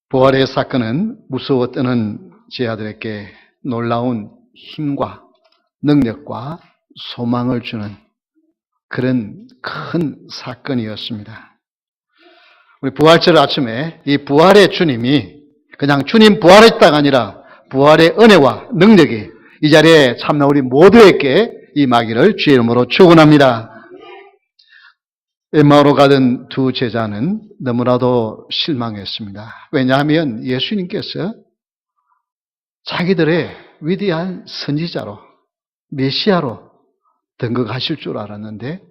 부활의 사건은 무서워 떠는 제 아들에게 놀라운 힘과 능력과 소망을 주는 그런 큰 사건이었습니다. 우리 부활절 아침에 이 부활의 주님이 그냥 주님 부활했다가 아니라 부활의 은혜와 능력이 이 자리에 참나 우리 모두에게 임하기를 주의 이름으로 축원합니다. 엠마오로 가던 두 제자는 너무나도 실망했습니다. 왜냐하면 예수님께서 자기들의 위대한 선지자로 메시아로 등극하실 줄 알았는데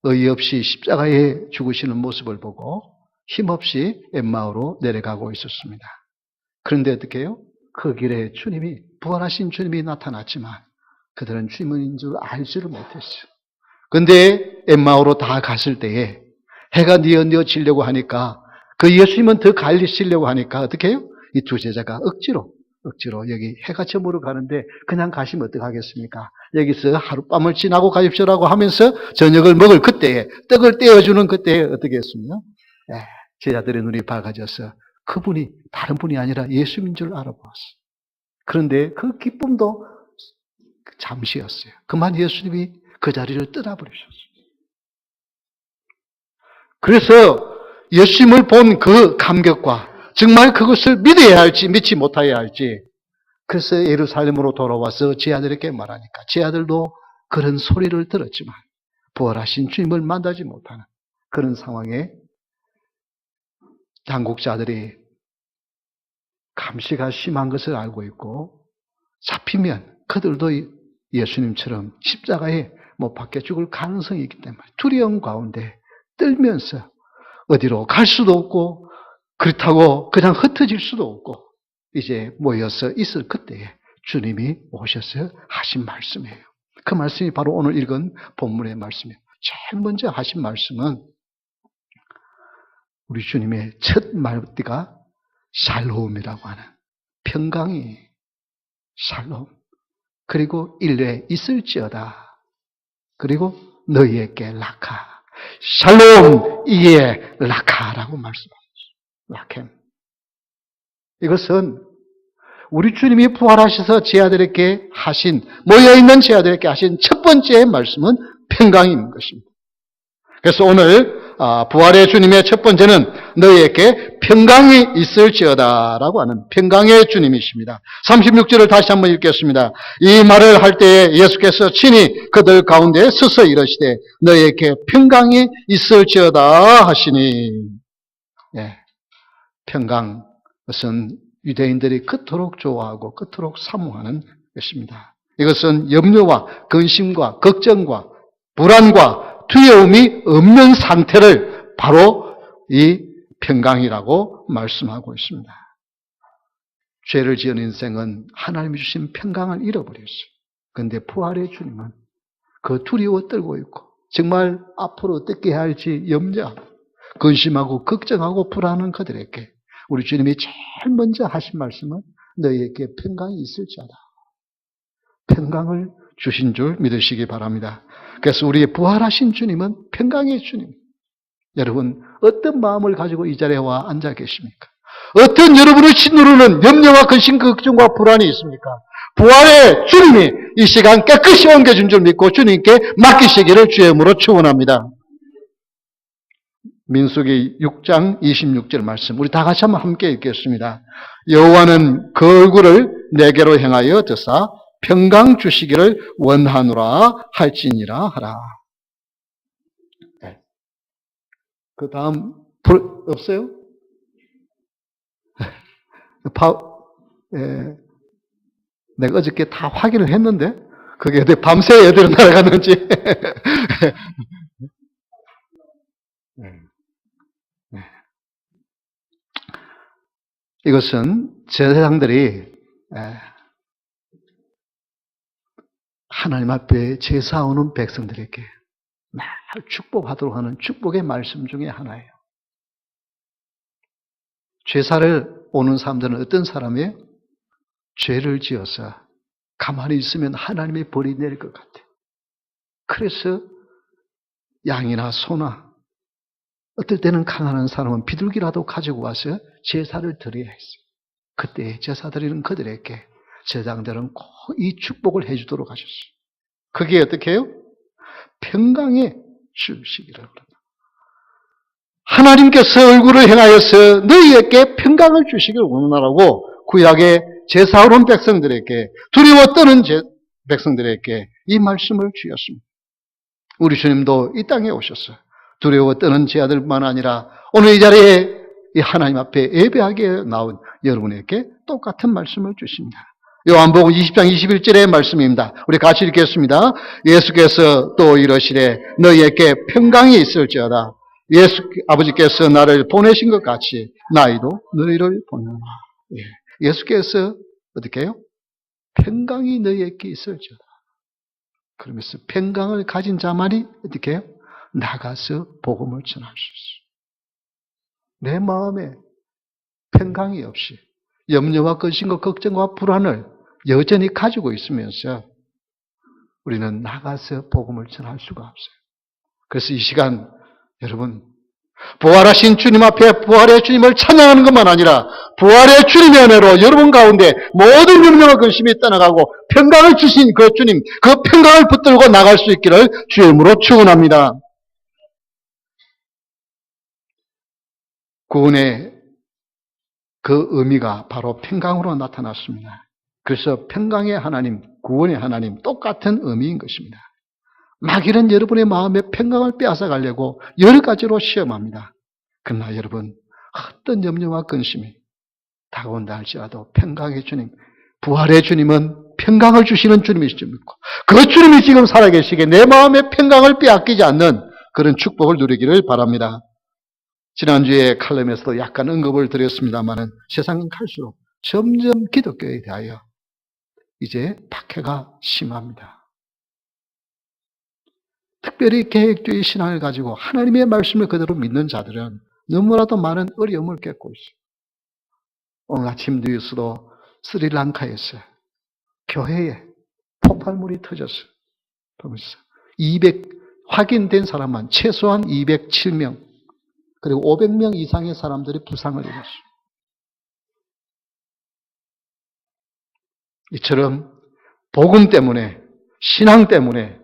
어이없이 십자가에 죽으시는 모습을 보고 힘없이 엠마오로 내려가고 있었습니다. 그런데 어떻게 해요? 그 길에 주님이 부활하신 주님이 나타났지만 그들은 주님인 줄 알지를 못했어요. 근데 엠마오로 다 갔을 때에 해가 뉘어지려고 하니까 그 예수님은 더 갈리시려고 하니까 어떻게 해요? 이 두 제자가 억지로 여기 해가 저물어 가는데 그냥 가시면 어떡하겠습니까? 여기서 하룻밤을 지나고 가십시오라고 하면서 저녁을 먹을 그때에 떡을 떼어주는 그때에 어떻게 했습니까? 제자들의 눈이 밝아져서 그분이 다른 분이 아니라 예수님인 줄 알아보았어요. 그런데 그 기쁨도 잠시였어요. 그만 예수님이 그 자리를 떠나버리셨어요. 그래서 예수님을 본 그 감격과 정말 그것을 믿어야 할지 믿지 못해야 할지 그래서 예루살렘으로 돌아와서 제 아들에게 말하니까 제 아들도 그런 소리를 들었지만 부활하신 주님을 만나지 못하는 그런 상황에 당국자들이 감시가 심한 것을 알고 있고 잡히면 그들도 예수님처럼 십자가에 못 박혀 죽을 가능성이 있기 때문에 두려움 가운데 떨면서 어디로 갈 수도 없고 그렇다고 그냥 흩어질 수도 없고 이제 모여서 있을 그때에 주님이 오셔서 하신 말씀이에요. 그 말씀이 바로 오늘 읽은 본문의 말씀이에요. 제일 먼저 하신 말씀은 우리 주님의 첫 말띠가 샬롬이라고 하는 평강이 샬롬 그리고 일례 있을지어다 그리고 너희에게 라카 샬롬 이에 라카라고 말씀하셨어요. 라켐. 이것은 우리 주님이 부활하셔서 제 아들에게 하신 모여있는 제 아들에게 하신 첫 번째 말씀은 평강인 것입니다. 그래서 오늘 부활의 주님의 첫 번째는 너희에게 평강이 있을지어다 라고 하는 평강의 주님이십니다. 36절을 다시 한번 읽겠습니다. 이 말을 할 때에 예수께서 친히 그들 가운데 서서 이르시되 너희에게 평강이 있을지어다 하시니 평강 그것은 유대인들이 그토록 좋아하고 그토록 사모하는 것입니다. 이것은 염려와 근심과 걱정과 불안과 두려움이 없는 상태를 바로 이 평강이라고 말씀하고 있습니다. 죄를 지은 인생은 하나님이 주신 평강을 잃어버렸어요. 그런데 부활의 주님은 그 두려워 떨고 있고 정말 앞으로 어떻게 해야 할지 염려하고 근심하고 걱정하고 불안한 그들에게 우리 주님이 제일 먼저 하신 말씀은 너희에게 평강이 있을지어다. 평강을 주신 줄 믿으시기 바랍니다. 그래서 우리의 부활하신 주님은 평강의 주님. 여러분 어떤 마음을 가지고 이 자리에 와 앉아 계십니까? 어떤 여러분을 짓누르는 염려와 근심, 걱정과 불안이 있습니까? 부활의 주님이 이 시간 깨끗이 옮겨준 줄 믿고 주님께 맡기시기를 주의 이름으로 축원합니다. 민수기 6장 26절 말씀 우리 다 같이 한번 함께 읽겠습니다. 여호와는 그 얼굴을 내게로 향하여 드사 평강 주시기를 원하노라 할지니라 하라. 그 다음 없어요? 내가 어저께 다 확인을 했는데 그게 밤새 애들은 날아갔는지 이것은 제사장들이 하나님 앞에 제사오는 백성들에게 날 축복하도록 하는 축복의 말씀 중에 하나예요. 제사를 오는 사람들은 어떤 사람이에요? 죄를 지어서 가만히 있으면 하나님의 벌이 내릴 것 같아요. 그래서 양이나 소나 어떨 때는 가난한 사람은 비둘기라도 가지고 와서 제사를 드려야 했어요. 그때 제사 드리는 그들에게 제장들은 꼭 이 축복을 해주도록 하셨어요. 그게 어떻게 해요? 평강의 주시기를 그럽니다. 하나님께서 얼굴을 행하여서 너희에게 평강을 주시기를 원하라고 구약의 제사로운 백성들에게, 두려워 떠는 백성들에게 이 말씀을 주셨습니다. 우리 주님도 이 땅에 오셨어요. 두려워 떠는 제자들만 아니라 오늘 이 자리에 이 하나님 앞에 예배하게 나온 여러분에게 똑같은 말씀을 주십니다. 요한복음 20장 21절의 말씀입니다. 우리 같이 읽겠습니다. 예수께서 또 이러시되 너희에게 평강이 있을지어다. 아버지께서 나를 보내신 것 같이 나이도 너희를 보내라. 예수께서 어떻게 해요? 평강이 너희에게 있을지어다. 그러면서 평강을 가진 자만이 어떻게 해요? 나가서 복음을 전할 수 있어요. 내 마음에 평강이 없이 염려와 근심과 걱정과 불안을 여전히 가지고 있으면서 우리는 나가서 복음을 전할 수가 없어요. 그래서 이 시간 여러분, 부활하신 주님 앞에 부활의 주님을 찬양하는 것만 아니라 부활의 주님의 은혜로 여러분 가운데 모든 염려와 근심이 떠나가고 평강을 주신 그 주님, 그 평강을 붙들고 나갈 수 있기를 주의 이름으로 축원합니다. 구원의 그 의미가 바로 평강으로 나타났습니다. 그래서 평강의 하나님, 구원의 하나님 똑같은 의미인 것입니다. 마귀는 여러분의 마음에 평강을 빼앗아 가려고 여러 가지로 시험합니다. 그러나 여러분, 어떤 염려와 근심이 다가온다 할지라도 평강의 주님, 부활의 주님은 평강을 주시는 주님이시죠. 그 주님이 지금 살아계시기에 내 마음의 평강을 빼앗기지 않는 그런 축복을 누리기를 바랍니다. 지난주에 칼럼에서도 약간 언급을 드렸습니다만 세상은 갈수록 점점 기독교에 대하여 이제 박해가 심합니다. 특별히 계획주의 신앙을 가지고 하나님의 말씀을 그대로 믿는 자들은 너무나도 많은 어려움을 겪고 있어요. 오늘 아침 뉴스도 스리랑카에서 교회에 폭발물이 터졌어요. 보면서 200 확인된 사람만 최소한 207명 그리고 500명 이상의 사람들이 부상을 입었어요. 이처럼 복음 때문에, 신앙 때문에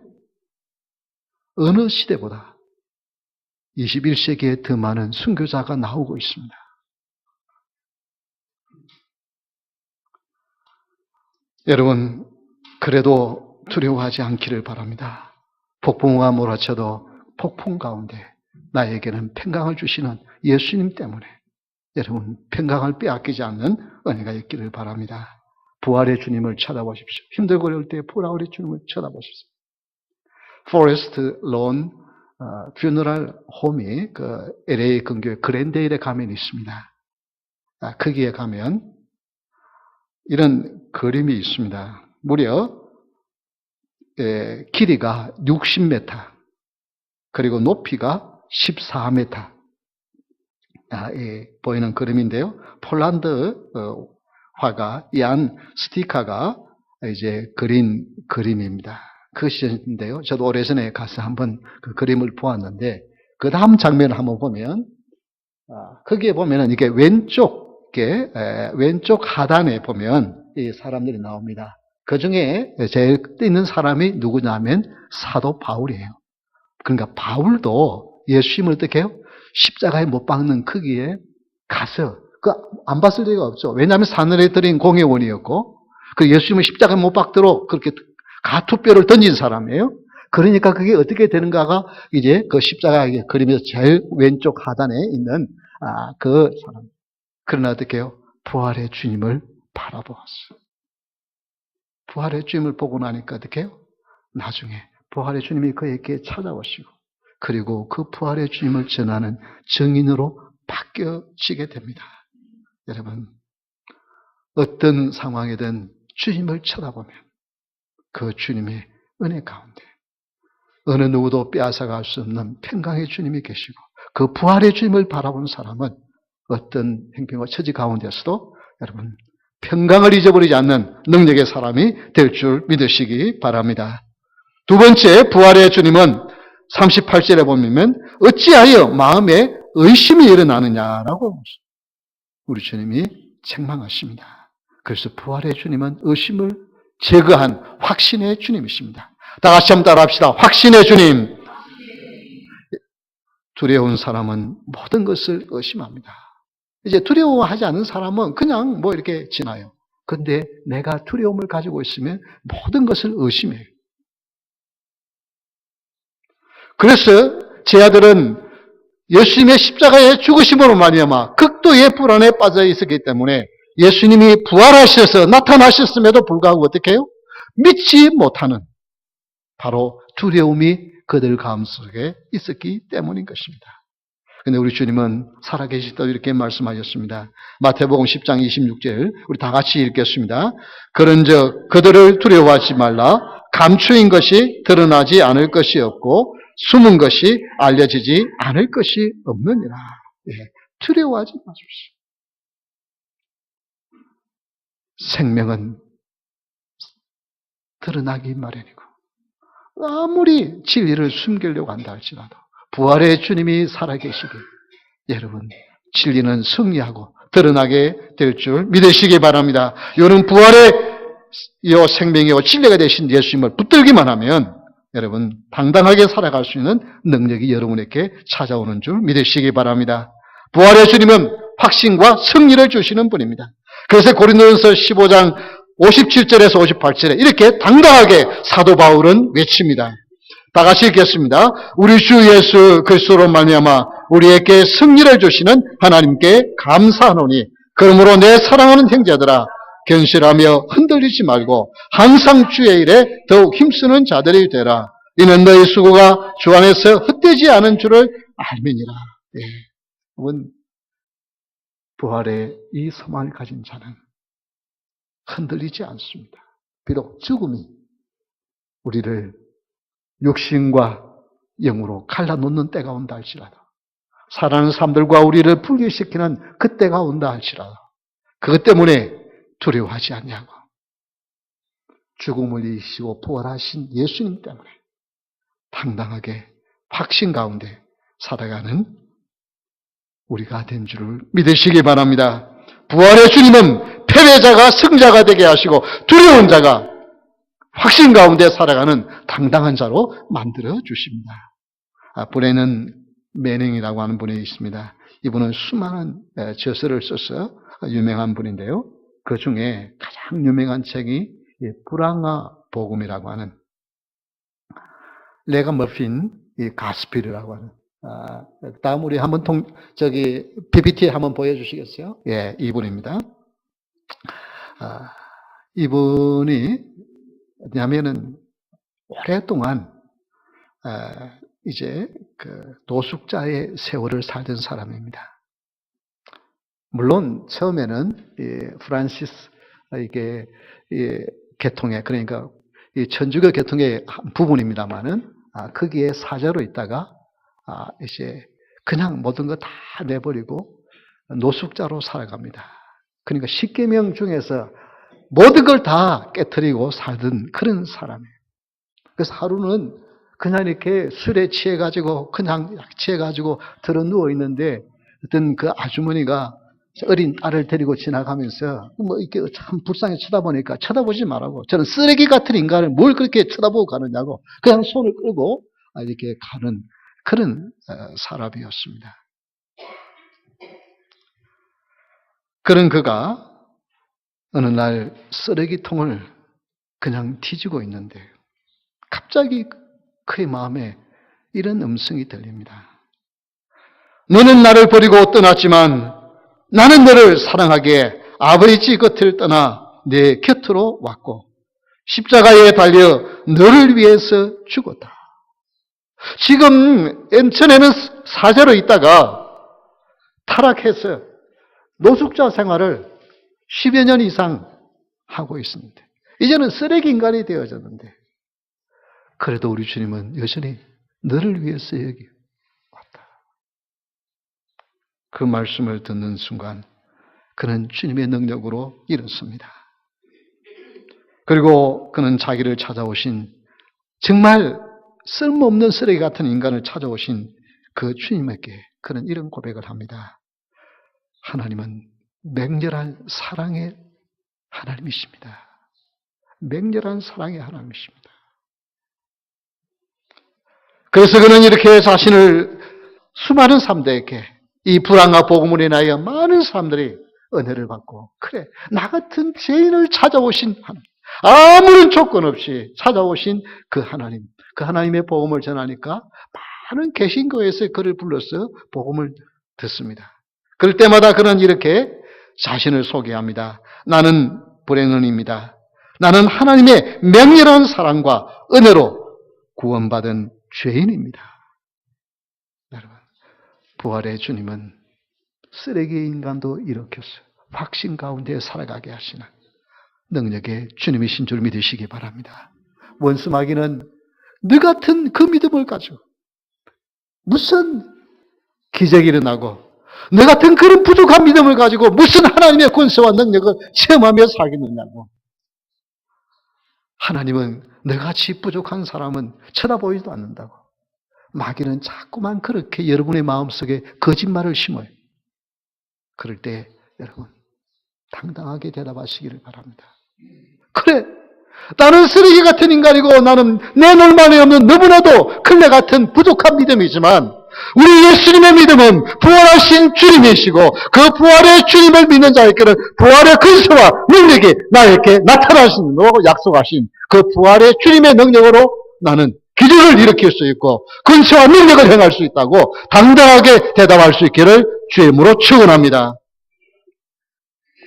어느 시대보다 21세기에 더 많은 순교자가 나오고 있습니다. 여러분, 그래도 두려워하지 않기를 바랍니다. 폭풍우가 몰아쳐도 폭풍 가운데 나에게는 평강을 주시는 예수님 때문에 여러분 평강을 빼앗기지 않는 은혜가 있기를 바랍니다. 부활의 주님을 쳐다보십시오. 힘들고 어려울 때 부활의 주님을 쳐다보십시오. 포레스트 론 퓨너럴 홈이 그 LA 근교의 그랜데일에 가면 있습니다. 거기에 가면 이런 그림이 있습니다. 무려 길이가 60m 그리고 높이가 14m 보이는 그림인데요. 폴란드 화가 이안 스티카가 이제 그린 그림입니다. 그것인데요. 저도 오래전에 가서 한번 그 그림을 보았는데 그 다음 장면을 한번 보면 거기에 보면은 이게 왼쪽 하단에 보면 이 사람들이 나옵니다. 그 중에 제일 끝에 있는 사람이 누구냐면 사도 바울이에요. 그러니까 바울도 예수님을 어떻게 해요? 십자가에 못 박는 크기에 가서 안 봤을 리가 없죠. 왜냐하면 사늘에 들인 공회원이었고 그 예수님을 십자가에 못 박도록 그렇게 가투뼈를 던진 사람이에요. 그러니까 그게 어떻게 되는가가 이제 그 십자가의 그림에서 제일 왼쪽 하단에 있는 그 사람. 그러나 어떻게 해요? 부활의 주님을 바라보았어요. 부활의 주님을 보고 나니까 어떻게 해요? 나중에 부활의 주님이 그에게 찾아오시고 그리고 그 부활의 주님을 전하는 증인으로 바뀌어지게 됩니다. 여러분, 어떤 상황이든 주님을 쳐다보면 그 주님의 은혜 가운데 어느 누구도 빼앗아갈 수 없는 평강의 주님이 계시고 그 부활의 주님을 바라본 사람은 어떤 행편과 처지 가운데서도 여러분 평강을 잊어버리지 않는 능력의 사람이 될 줄 믿으시기 바랍니다. 두 번째 부활의 주님은 38절에 보면 어찌하여 마음에 의심이 일어나느냐라고 우리 주님이 책망하십니다. 그래서 부활의 주님은 의심을 제거한 확신의 주님이십니다. 다 같이 한번 따라합시다. 확신의 주님. 두려운 사람은 모든 것을 의심합니다. 이제 두려워하지 않는 사람은 그냥 뭐 이렇게 지나요. 근데 내가 두려움을 가지고 있으면 모든 것을 의심해요. 그래서 제 아들은 예수님의 십자가의 죽으심으로 말미암아 극도의 불안에 빠져 있었기 때문에 예수님이 부활하셔서 나타나셨음에도 불구하고 어떻게 해요? 믿지 못하는 바로 두려움이 그들 가운데 있었기 때문인 것입니다. 근데 우리 주님은 살아계시다 이렇게 말씀하셨습니다. 마태복음 10장 26절 우리 다 같이 읽겠습니다. 그런즉 그들을 두려워하지 말라. 감추인 것이 드러나지 않을 것이 없고 숨은 것이 알려지지 않을 것이 없느니라. 예, 두려워하지 마십시오. 생명은 드러나기 마련이고 아무리 진리를 숨기려고 한다 할지라도 부활의 주님이 살아계시기 여러분 진리는 승리하고 드러나게 될 줄 믿으시기 바랍니다. 여러분 부활의 이 생명이고 진리가 되신 예수님을 붙들기만 하면 여러분 당당하게 살아갈 수 있는 능력이 여러분에게 찾아오는 줄 믿으시기 바랍니다. 부활의 주님은 확신과 승리를 주시는 분입니다. 그래서 고린도전서 15장 57절에서 58절에 이렇게 당당하게 사도 바울은 외칩니다. 다 같이 읽겠습니다. 우리 주 예수 그리스도로 말미암아 우리에게 승리를 주시는 하나님께 감사하노니 그러므로 내 사랑하는 형제들아 견실하며 흔들리지 말고 항상 주의 일에 더욱 힘쓰는 자들이 되라. 이는 너희 수고가 주 안에서 헛되지 않은 줄을 알미니라. 예. 여러분 부활의 이 소망을 가진 자는 흔들리지 않습니다. 비록 죽음이 우리를 육신과 영으로 갈라놓는 때가 온다 할지라도 사랑하는 사람들과 우리를 분리시키는 그 때가 온다 할지라도 그것 때문에 두려워하지 않냐고. 죽음을 이기시고 부활하신 예수님 때문에 당당하게 확신 가운데 살아가는 우리가 된 줄을 믿으시기 바랍니다. 부활의 주님은 패배자가 승자가 되게 하시고 두려운 자가 확신 가운데 살아가는 당당한 자로 만들어 주십니다. 브레넌 매닝이라고 하는 분이 있습니다. 이분은 수많은 저서를 써서 유명한 분인데요. 그 중에 가장 유명한 책이 불황화 복음이라고 하는 레가 머핀 가스필이라고 하는 다음 우리 한번 PPT 한번 보여주시겠어요? 예, 이분입니다. 이분이 왜냐하면은 오랫동안 이제 그 노숙자의 세월을 살던 사람입니다. 물론 처음에는 프란시스 이게 계통의 그러니까 이 천주교 계통의 한 부분입니다만은 거기에 사자로 있다가 이제 그냥 모든 거 다 내버리고 노숙자로 살아갑니다. 그러니까 십계명 중에서 모든 걸 다 깨트리고 살던 그런 사람이에요. 그래서 하루는 그냥 이렇게 술에 취해가지고 그냥 취해가지고 들어 누워 있는데 어떤 그 아주머니가 어린 딸을 데리고 지나가면서 뭐 이렇게 참 불쌍히 쳐다보니까 쳐다보지 말라고. 저는 쓰레기 같은 인간을 뭘 그렇게 쳐다보고 가느냐고 그냥 손을 끌고 이렇게 가는 그런 사람이었습니다. 그런 그가 어느 날 쓰레기통을 그냥 뒤지고 있는데 갑자기 그의 마음에 이런 음성이 들립니다. 너는 나를 버리고 떠났지만 나는 너를 사랑하기에 아버지 곁을 떠나 내 곁으로 왔고 십자가에 달려 너를 위해서 죽었다. 지금 전에는 사자로 있다가 타락해서 노숙자 생활을 10여 년 이상 하고 있습니다. 이제는 쓰레기 인간이 되어졌는데 그래도 우리 주님은 여전히 너를 위해서 여기 왔다. 그 말씀을 듣는 순간 그는 주님의 능력으로 일어섭니다. 그리고 그는 자기를 찾아오신 정말 쓸모없는 쓰레기 같은 인간을 찾아오신 그 주님에게 그는 이런 고백을 합니다. 하나님은 맹렬한 사랑의 하나님이십니다. 맹렬한 사랑의 하나님이십니다. 그래서 그는 이렇게 자신을 수많은 사람들에게 이 불안과 복음을 인하여 많은 사람들이 은혜를 받고, 그래, 나 같은 죄인을 찾아오신 하나님, 아무런 조건 없이 찾아오신 그 하나님, 그 하나님의 복음을 전하니까 많은 개신교에서 그를 불러서 복음을 듣습니다. 그럴 때마다 그는 이렇게 자신을 소개합니다. 나는 불행은입니다. 나는 하나님의 맹렬한 사랑과 은혜로 구원받은 죄인입니다. 여러분, 부활의 주님은 쓰레기의 인간도 일으켰어요. 확신 가운데 살아가게 하시는 능력의 주님이신 줄 믿으시기 바랍니다. 원수 마귀는 너 같은 그 믿음을 가지고 무슨 기적이 일어나고, 너 같은 그런 부족한 믿음을 가지고 무슨 하나님의 권세와 능력을 체험하며 살겠느냐고. 하나님은 너같이 부족한 사람은 쳐다보지도 않는다고. 마귀는 자꾸만 그렇게 여러분의 마음속에 거짓말을 심어요. 그럴 때 여러분 당당하게 대답하시기를 바랍니다. 그래, 나는 쓰레기 같은 인간이고 나는 내 놀만이 없는 너무나도 클레 같은 부족한 믿음이지만 우리 예수님의 믿음은 부활하신 주님이시고 그 부활의 주님을 믿는 자에게는 부활의 근세와 능력이 나에게 나타나신다고 약속하신 그 부활의 주님의 능력으로 나는 기적을 일으킬 수 있고 근세와 능력을 행할 수 있다고 당당하게 대답할 수 있기를 주의 이름으로 축원합니다.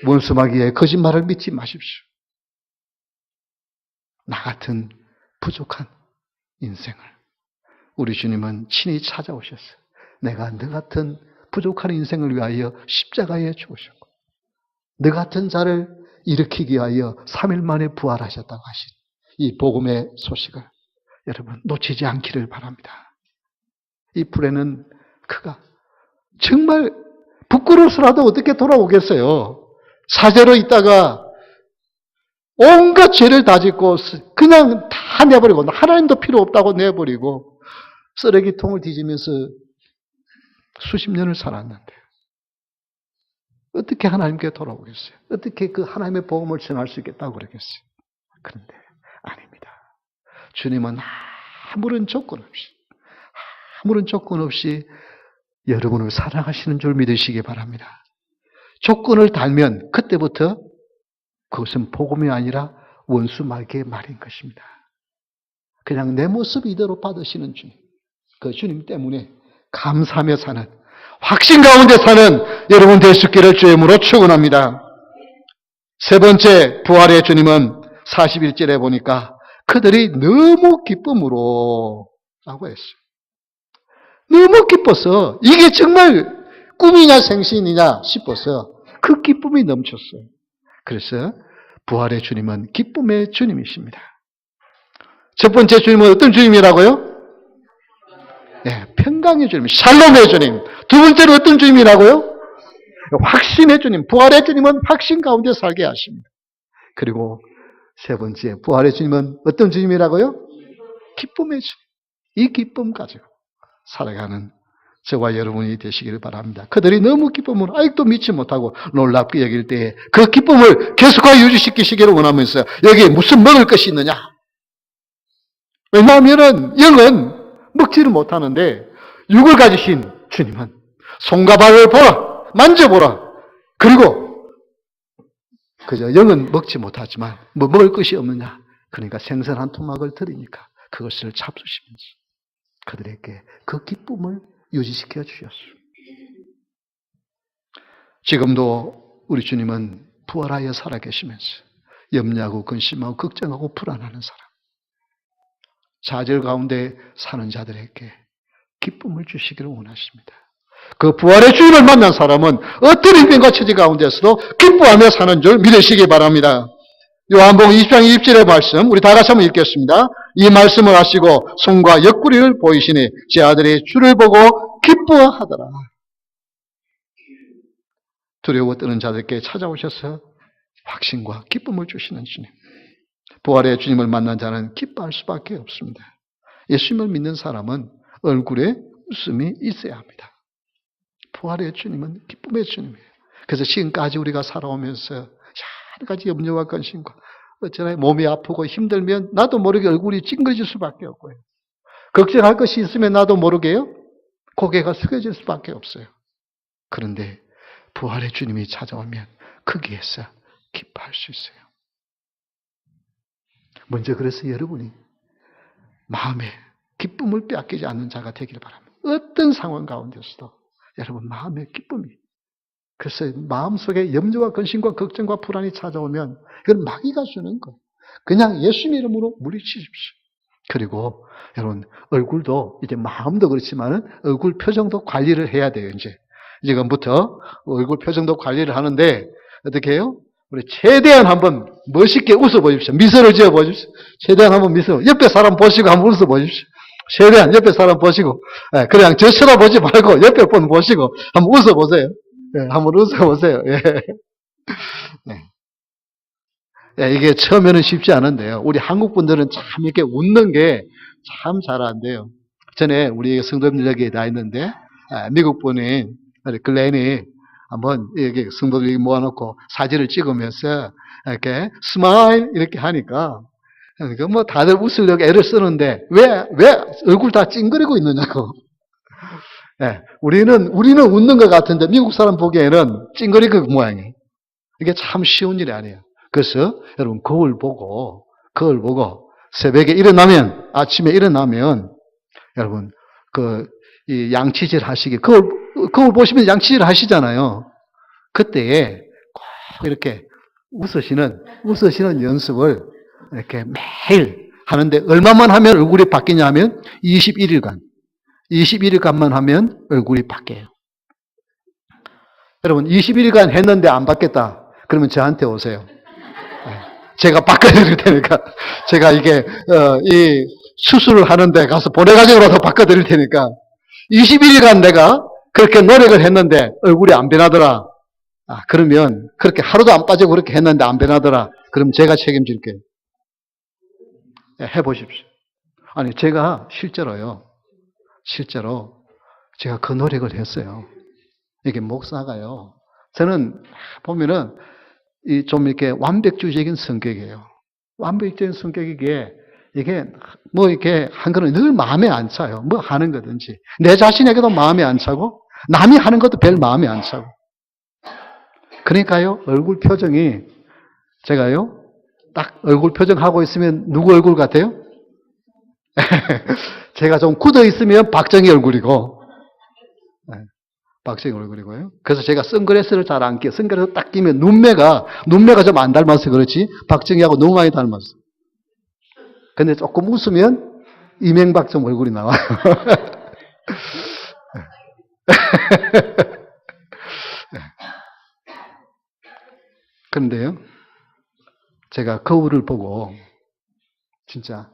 원수 마귀의 거짓말을 믿지 마십시오. 나 같은 부족한 인생을 우리 주님은 친히 찾아오셨어요. 내가 너 같은 부족한 인생을 위하여 십자가에 죽으셨고 너 같은 자를 일으키기 위하여 3일 만에 부활하셨다고 하신 이 복음의 소식을 여러분 놓치지 않기를 바랍니다. 이 불에는 그가 정말 부끄러워서라도 어떻게 돌아오겠어요. 사제로 있다가 온갖 죄를 다 짓고 그냥 다 내버리고 하나님도 필요 없다고 내버리고 쓰레기통을 뒤지면서 수십 년을 살았는데 어떻게 하나님께 돌아오겠어요? 어떻게 그 하나님의 복음을 전할 수 있겠다고 그러겠어요? 그런데 아닙니다. 주님은 아무런 조건 없이 여러분을 사랑하시는 줄 믿으시기 바랍니다. 조건을 달면 그때부터 그것은 복음이 아니라 원수 마귀의 말인 것입니다. 그냥 내 모습 이대로 받으시는 주님, 그 주님 때문에 감사하며 사는, 확신 가운데 사는 여러분 될 수 있기를 주의 이름으로 축원합니다. 세 번째, 부활의 주님은 41절에 보니까 그들이 너무 기쁨으로 라고 했어요. 너무 기뻐서 이게 정말 꿈이냐 생신이냐 싶어서 그 기쁨이 넘쳤어요. 그래서 부활의 주님은 기쁨의 주님이십니다. 첫 번째 주님은 어떤 주님이라고요? 네, 평강의 주님, 샬롬의 주님. 두 번째로 어떤 주님이라고요? 확신의 주님, 부활의 주님은 확신 가운데 살게 하십니다. 그리고 세 번째, 부활의 주님은 어떤 주님이라고요? 기쁨의 주님. 이 기쁨 가지고 살아가는 저와 여러분이 되시기를 바랍니다. 그들이 너무 기쁨을 아직도 믿지 못하고 놀랍게 여길 때 그 기쁨을 계속하여 유지시키시기를 원하면서 여기에 무슨 먹을 것이 있느냐? 왜냐하면 영은 먹지를 못하는데 육을 가지신 주님은 손과 발을 보라, 만져보라. 그리고 그저 영은 먹지 못하지만 뭐 먹을 것이 없느냐? 그러니까 생선 한 토막을 드리니까 그것을 잡수시면서 그들에게 그 기쁨을 유지시켜 주셨어요. 지금도 우리 주님은 부활하여 살아계시면서 염려하고 근심하고 걱정하고 불안하는 사람, 좌절 가운데 사는 자들에게 기쁨을 주시기를 원하십니다. 그 부활의 주님을 만난 사람은 어떤 인생과 처지 가운데서도 기뻐하며 사는 줄 믿으시기 바랍니다. 요한복음 20장 20절의 말씀 우리 다 같이 한번 읽겠습니다. 이 말씀을 하시고 손과 옆구리를 보이시니 제 아들이 주를 보고 기뻐하더라. 두려워 떠는 자들께 찾아오셔서 확신과 기쁨을 주시는 주님. 부활의 주님을 만난 자는 기뻐할 수밖에 없습니다. 예수님을 믿는 사람은 얼굴에 웃음이 있어야 합니다. 부활의 주님은 기쁨의 주님이에요. 그래서 지금까지 우리가 살아오면서 여러 가지 염려와 근심과 어쩌나 몸이 아프고 힘들면 나도 모르게 얼굴이 찡그러질 수밖에 없고요. 걱정할 것이 있으면 나도 모르게요. 고개가 숙여질 수밖에 없어요. 그런데 부활의 주님이 찾아오면 거기에서 기뻐할 수 있어요. 먼저 그래서 여러분이 마음에 기쁨을 빼앗기지 않는 자가 되기를 바랍니다. 어떤 상황 가운데서도 여러분 마음의 기쁨이. 그래서 마음속에 염려와 근심과 걱정과 불안이 찾아오면 이건 마귀가 주는 거예요. 그냥 예수님 이름으로 물리치십시오. 그리고 여러분 얼굴도 이제 마음도 그렇지만 얼굴 표정도 관리를 해야 돼요. 이제 지금부터 얼굴 표정도 관리를 하는데 어떻게 해요? 우리 최대한 한번 멋있게 웃어보십시오. 미소를 지어보십시오. 최대한 한번 미소. 옆에 사람 보시고 한번 웃어보십시오. 최대한 옆에 사람 보시고 그냥 저 쳐다보지 말고 옆에 분 보시고 한번 웃어보세요. 한번 웃어보세요. 이게 처음에는 쉽지 않은데요. 우리 한국 분들은 참 이렇게 웃는 게 참 잘 안 돼요. 전에 우리 성도님들 여기 다 있는데 미국 분인 글렌이 한번 여기 성도들 모아놓고 사진을 찍으면서 이렇게 스마일 이렇게 하니까 뭐 다들 웃으려고 애를 쓰는데 왜 얼굴 다 찡그리고 있느냐고. 우리는 웃는 것 같은데 미국 사람 보기에는 찡그리고 모양이에요. 이게 참 쉬운 일이 아니에요. 그래서 여러분 거울 보고 새벽에 아침에 일어나면 여러분 이 양치질 하시기 거울 보시면 양치질 하시잖아요. 그때에 꼭 이렇게 웃으시는 연습을 이렇게 매일 하는데 얼마만 하면 얼굴이 바뀌냐 하면 21일간만 하면 얼굴이 바뀌어요. 여러분 21일간 했는데 안 바뀌었다. 그러면 저한테 오세요. 제가 바꿔드릴 테니까 제가 이게 이 수술을 하는데 가서 보내가지고라도 바꿔드릴 테니까 21일간 내가 그렇게 노력을 했는데 얼굴이 안 변하더라. 그러면 그렇게 하루도 안 빠지고 그렇게 했는데 안 변하더라. 그럼 제가 책임질게요. 해보십시오. 아니 제가 실제로 제가 그 노력을 했어요. 이게 목사가요. 저는 보면은 좀 이렇게 완벽주의적인 성격이에요. 완벽적인 성격이기에 이게 뭐 이렇게 한 거는 늘 마음에 안 차요. 뭐 하는 거든지. 내 자신에게도 마음에 안 차고 남이 하는 것도 별 마음에 안 차고. 그러니까요. 얼굴 표정이 제가요. 딱 얼굴 표정 하고 있으면 누구 얼굴 같아요? 제가 좀 굳어 있으면 박정희 얼굴이고 박정희 얼굴이고요. 그래서 제가 선글라스를 잘 안 끼요. 선글라스 딱 끼면 눈매가 좀 안 닮아서 그렇지 박정희하고 너무 많이 닮았어. 근데 조금 웃으면 이명박 좀 얼굴이 나와요. 그런데요. 제가 거울을 보고 진짜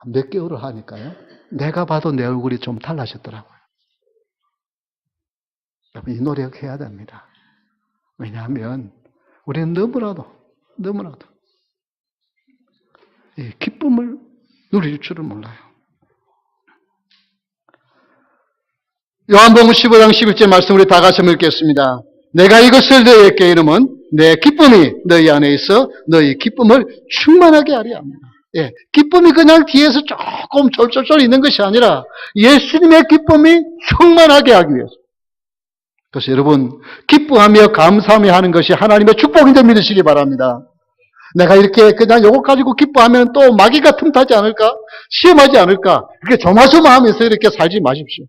몇 개월을 하니까요. 내가 봐도 내 얼굴이 좀 달라졌더라고요. 여러분 이 노력해야 됩니다. 왜냐하면 우리는 너무나도 이 기쁨을 누릴 줄을 몰라요. 요한복음 15장 11절 말씀 우리 다 같이 읽겠습니다. 내가 이것을 너희에게 이름은 내 기쁨이 너희 안에 있어 너희 기쁨을 충만하게 하려 합니다. 기쁨이 그냥 뒤에서 조금 쫄쫄쫄 있는 것이 아니라 예수님의 기쁨이 충만하게 하기 위해서. 그래서 여러분 기뻐하며 감사하며 하는 것이 하나님의 축복인데 믿으시기 바랍니다. 내가 이렇게 그냥 요거 가지고 기뻐하면 또 마귀가 틈타지 않을까? 시험하지 않을까? 이렇게 조마조마하면서 이렇게 살지 마십시오.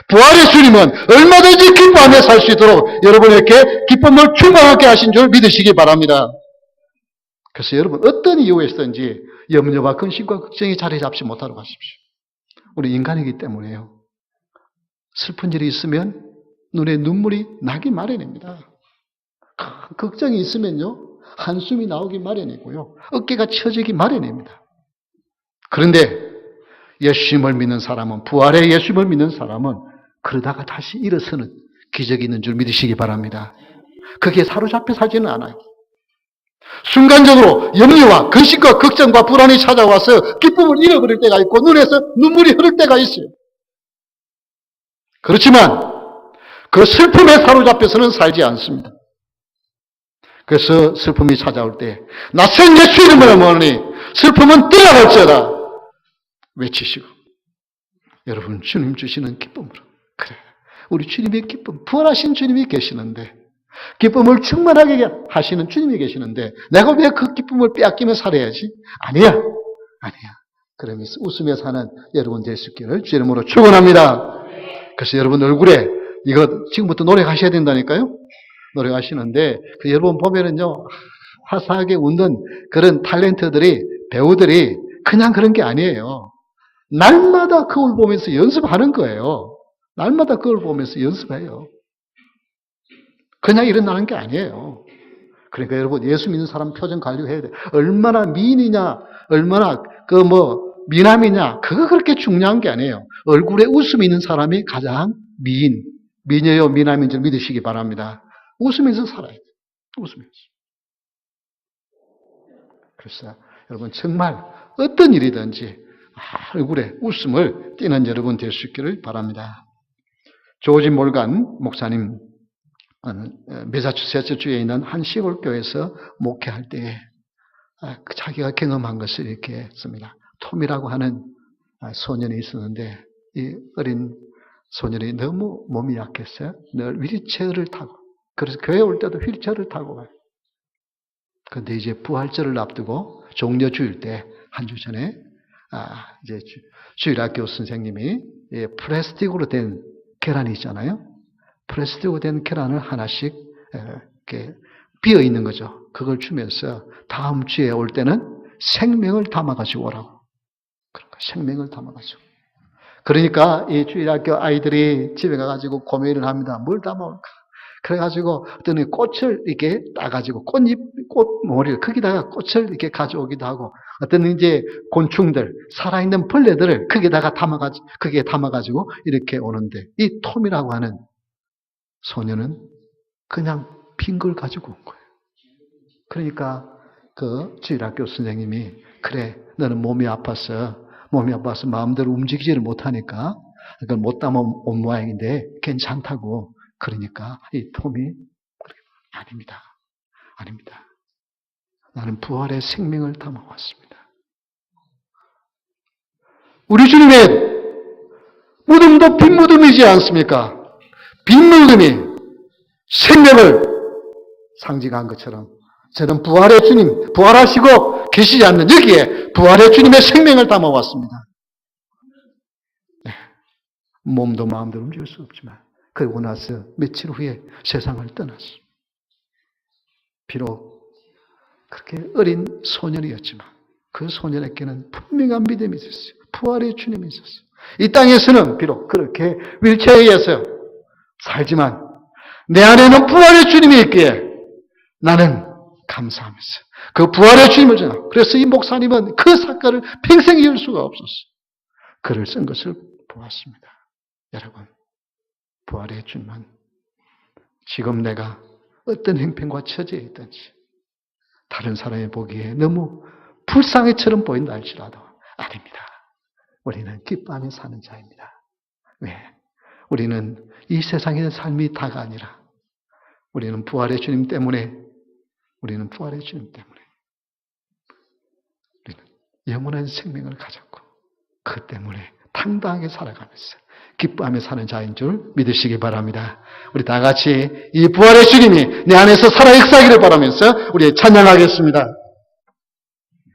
부활의 주님은 얼마든지 기뻐하며 살 수 있도록 여러분에게 기쁨을 충만하게 하신 줄 믿으시기 바랍니다. 그래서 여러분 어떤 이유에서든지 염려와 근심과 걱정이 자리 잡지 못하도록 하십시오. 우리 인간이기 때문에요. 슬픈 일이 있으면 눈에 눈물이 나기 마련입니다. 걱정이 있으면요. 한숨이 나오기 마련이고요. 어깨가 처지기 마련입니다. 그런데 예수님을 믿는 사람은 부활의 예수님을 믿는 사람은 그러다가 다시 일어서는 기적이 있는 줄 믿으시기 바랍니다. 그게 사로잡혀 살지는 않아요. 순간적으로 염려와 근심과 걱정과 불안이 찾아와서 기쁨을 잃어버릴 때가 있고 눈에서 눈물이 흐를 때가 있어요. 그렇지만 그 슬픔에 사로잡혀서는 살지 않습니다. 그래서 슬픔이 찾아올 때 낯선 예수 이름을 모으니 슬픔은 떠나갈지어다 외치시고, 여러분 주님 주시는 기쁨으로, 그래 우리 주님의 기쁨, 부활하신 주님이 계시는데, 기쁨을 충만하게 하시는 주님이 계시는데 내가 왜 그 기쁨을 빼앗기며 살아야지? 아니야. 그러면서 웃으며 사는 여러분 될 수 있기를 주 이름으로 축원합니다. 그래서 여러분 얼굴에 이거 지금부터 노래 가셔야 된다니까요. 노래 가시는데 여러분 보면은요, 화사하게 웃는 그런 탤런트들이, 배우들이 그냥 그런 게 아니에요. 날마다 그걸 보면서 연습하는 거예요. 날마다 그걸 보면서 연습해요. 그냥 일어나는 게 아니에요. 그러니까 여러분 예수 믿는 사람 표정 관리해야 돼. 얼마나 미인이냐, 얼마나 미남이냐, 그거 그렇게 중요한 게 아니에요. 얼굴에 웃음이 있는 사람이 가장 미녀요 미남인 줄 믿으시기 바랍니다. 웃으면서 살아야 돼요. 웃으면서. 그래서 여러분 정말 어떤 일이든지 얼굴에 웃음을 띠는 여러분 될 수 있기를 바랍니다. 조지 몰간 목사님, 매사추세츠 주에 있는 한 시골 교회에서 목회할 때 자기가 경험한 것을 이렇게 했습니다. 톰이라고 하는 소년이 있었는데 이 어린 소년이 너무 몸이 약했어요. 늘 휠체어를 타고, 그래서 교회 올 때도 휠체어를 타고 가요. 그런데 이제 부활절을 앞두고 종려 주일 때 한 주 전에 이제 주일학교 선생님이 플라스틱으로 된 계란이 있잖아요. 플라스틱으로 된 계란을 하나씩 이렇게 비어 있는 거죠. 그걸 주면서 다음 주에 올 때는 생명을 담아가지고 오라고. 그러니까 생명을 담아가지고. 그러니까 이 주일학교 아이들이 집에 가가지고 고민을 합니다. 뭘 담아올까? 그래가지고 어떤 꽃을 이렇게 따가지고 꽃머리를 거기다가 꽃을 이렇게 가져오기도 하고, 어떤 이제 곤충들, 살아있는 벌레들을 거기다가 담아가지고 이렇게 오는데, 이 톰이라고 하는 소녀는 그냥 빈 걸 가지고 온 거예요. 그러니까 그 주일학교 선생님이, 그래 너는 몸이 아파서 마음대로 움직이지를 못하니까 그걸 못 담아온 모양인데 괜찮다고. 그러니까 이 톰이, 아닙니다. 나는 부활의 생명을 담아왔습니다. 우리 주님의 무덤도 빈 무덤이지 않습니까? 빈 무덤이 생명을 상징한 것처럼 저는 부활의 주님, 부활하시고 계시지 않는 여기에 부활의 주님의 생명을 담아왔습니다. 네. 몸도 마음대로 움직일 수 없지만 그러고 나서 며칠 후에 세상을 떠났습니다. 비록 그렇게 어린 소년이었지만 그 소년에게는 분명한 믿음이 있었어요. 부활의 주님이 있었어요. 이 땅에서는 비록 그렇게 휠체어에 의해서 살지만 내 안에는 부활의 주님이 있기에 나는 감사하면서 그 부활의 주님을 전하고, 그래서 이 목사님은 그 사건을 평생 잊을 수가 없었어요. 글을 쓴 것을 보았습니다. 여러분, 부활의 주님은 지금 내가 어떤 형편과 처지에 있든지 다른 사람이 보기에 너무 불쌍해처럼 보인다 할지라도 아닙니다. 우리는 기뻐하며 사는 자입니다. 왜? 우리는 이 세상의 삶이 다가 아니라 우리는 부활의 주님 때문에, 우리는 영원한 생명을 가졌고 그 때문에 당당하게 살아가면서 기뻐하며 사는 자인 줄 믿으시기 바랍니다. 우리 다 같이 이 부활의 주님이 내 안에서 살아 역사하기를 바라면서 우리 찬양하겠습니다.